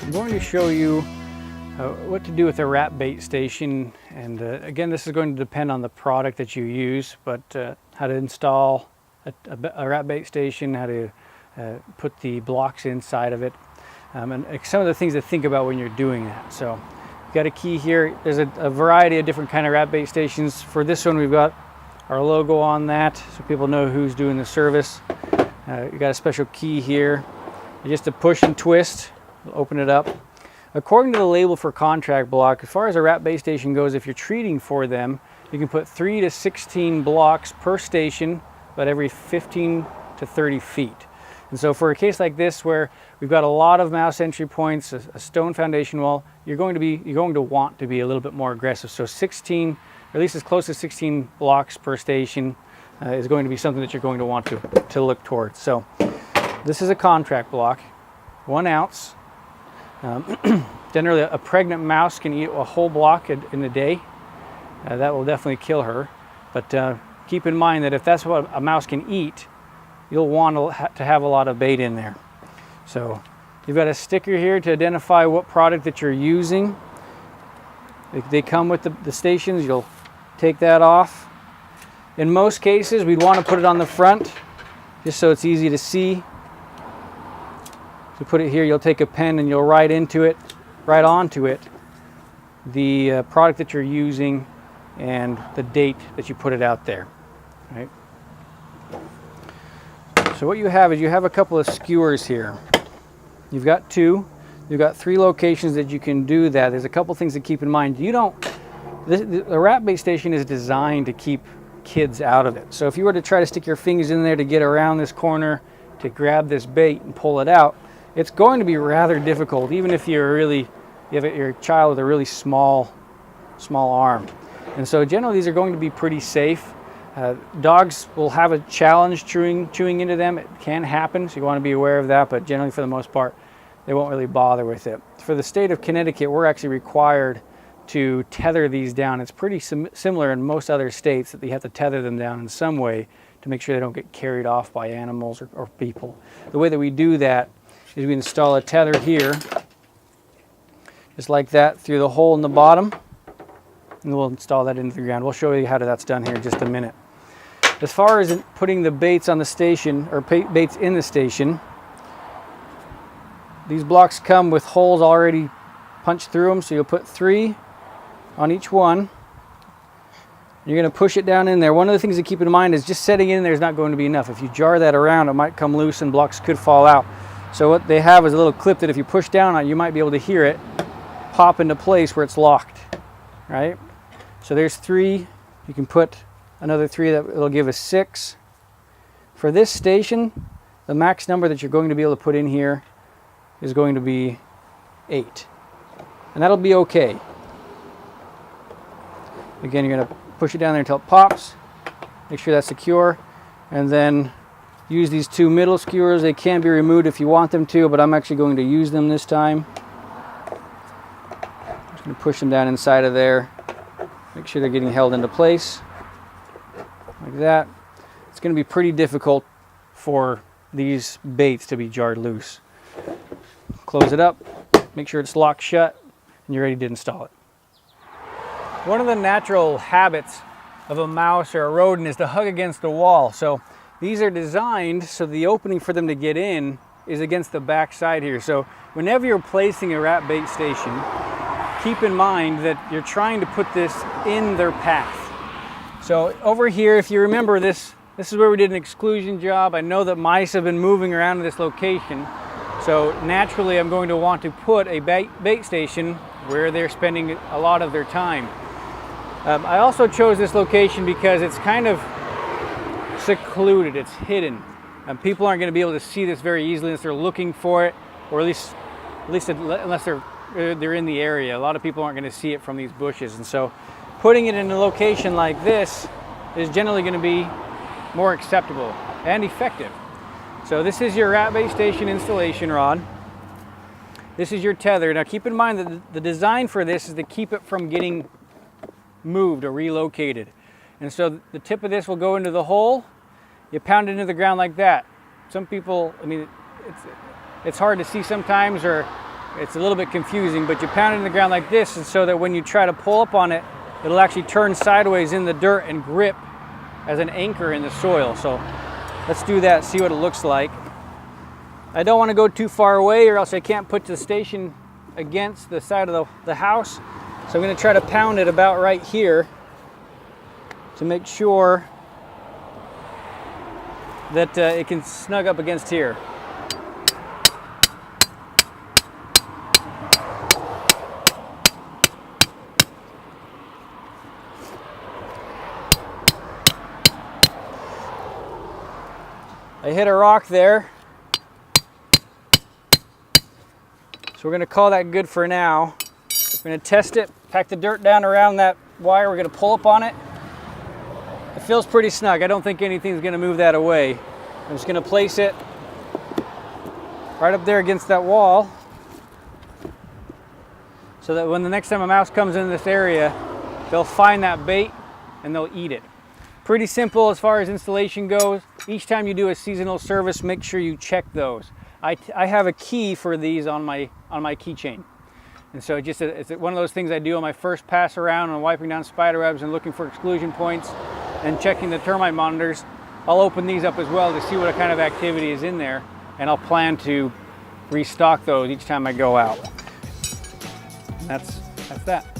I'm going to show you what to do with a rat bait station, and again, this is going to depend on the product that you use, but how to install a rat bait station, how to put the blocks inside of it, and some of the things to think about when you're doing that. So you've got a key here. There's a variety of different kind of rat bait stations. For this one, we've got our logo on that so people know who's doing the service. You got a special key here, just to push and twist. Open it up. According to the label for contract block, as far as a rat bait station goes, if you're treating for them, you can put 3 to 16 blocks per station, about every 15 to 30 feet. And so for a case like this where we've got a lot of mouse entry points, a stone foundation wall, you're going to want to be a little bit more aggressive. So 16, or at least as close as 16 blocks per station is going to be something that you're going to want to look towards. So this is a contract block, 1 ounce. Generally, a pregnant mouse can eat a whole block in a day. That will definitely kill her. But keep in mind that if that's what a mouse can eat, you'll want to have a lot of bait in there. So you've got a sticker here to identify what product that you're using. They come with the stations. You'll take that off. In most cases, we'd want to put it on the front just so it's easy to see. To put it here, you'll take a pen and you'll write onto it the product that you're using and the date that you put it out there. Right? So what you have is you have a couple of skewers here. You've got 2. You've got 3 locations that you can do that. There's a couple things to keep in mind. The rat bait station is designed to keep kids out of it. So if you were to try to stick your fingers in there to get around this corner to grab this bait and pull it out, it's going to be rather difficult, even if you have your child with a really small arm. And so generally these are going to be pretty safe. Dogs will have a challenge chewing into them. It can happen, so you want to be aware of that, but generally for the most part, they won't really bother with it. For the state of Connecticut, we're actually required to tether these down. It's pretty similar in most other states that you have to tether them down in some way to make sure they don't get carried off by animals or people. The way that we do that is we install a tether here, just like that, through the hole in the bottom, and we'll install that into the ground. We'll show you how that's done here in just a minute. As far as putting the baits on the station, or baits in the station, these blocks come with holes already punched through them, so you'll put 3 on each one. You're going to push it down in there. One of the things to keep in mind is just setting it in there is not going to be enough. If you jar that around, it might come loose and blocks could fall out. So what they have is a little clip that if you push down on, you might be able to hear it pop into place where it's locked, right? So there's 3. You can put another 3, that will give us 6. For this station, the max number that you're going to be able to put in here is going to be 8. And that'll be okay. Again, you're going to push it down there until it pops. Make sure that's secure. And then use these 2 middle skewers. They can be removed if you want them to, but I'm actually going to use them this time. Just going to push them down inside of there. Make sure they're getting held into place. Like that. It's going to be pretty difficult for these baits to be jarred loose. Close it up. Make sure it's locked shut, and you're ready to install it. One of the natural habits of a mouse or a rodent is to hug against the wall. So these are designed so the opening for them to get in is against the back side here. So whenever you're placing a rat bait station, keep in mind that you're trying to put this in their path. So over here, if you remember this is where we did an exclusion job. I know that mice have been moving around in this location. So naturally, I'm going to want to put a bait station where they're spending a lot of their time. I also chose this location because it's kind of secluded, it's hidden. People aren't going to be able to see this very easily unless they're looking for it, or at least unless they're in the area. A lot of people aren't going to see it from these bushes, and so putting it in a location like this is generally going to be more acceptable and effective. So this is your rat bait station installation rod. This is your tether. Now keep in mind that the design for this is to keep it from getting moved or relocated. And so the tip of this will go into the hole. You pound it into the ground like that. Some people, I mean, it's hard to see sometimes, or it's a little bit confusing, but you pound it in the ground like this, and so that when you try to pull up on it, it'll actually turn sideways in the dirt and grip as an anchor in the soil. So let's do that, see what it looks like. I don't want to go too far away or else I can't put the station against the side of the house. So I'm going to try to pound it about right here to make sure that it can snug up against here. I hit a rock there, so we're going to call that good for now. We're going to test it, pack the dirt down around that wire. We're going to pull up on it. It feels pretty snug. I don't think anything's going to move that away. I'm just going to place it right up there against that wall so that when the next time a mouse comes in this area, they'll find that bait and they'll eat it. Pretty simple as far as installation goes. Each time you do a seasonal service, make sure you check those. I have a key for these on my keychain. And so it's one of those things I do on my first pass around and wiping down spider webs and looking for exclusion points and checking the termite monitors. I'll open these up as well to see what kind of activity is in there, and I'll plan to restock those each time I go out. And that's that.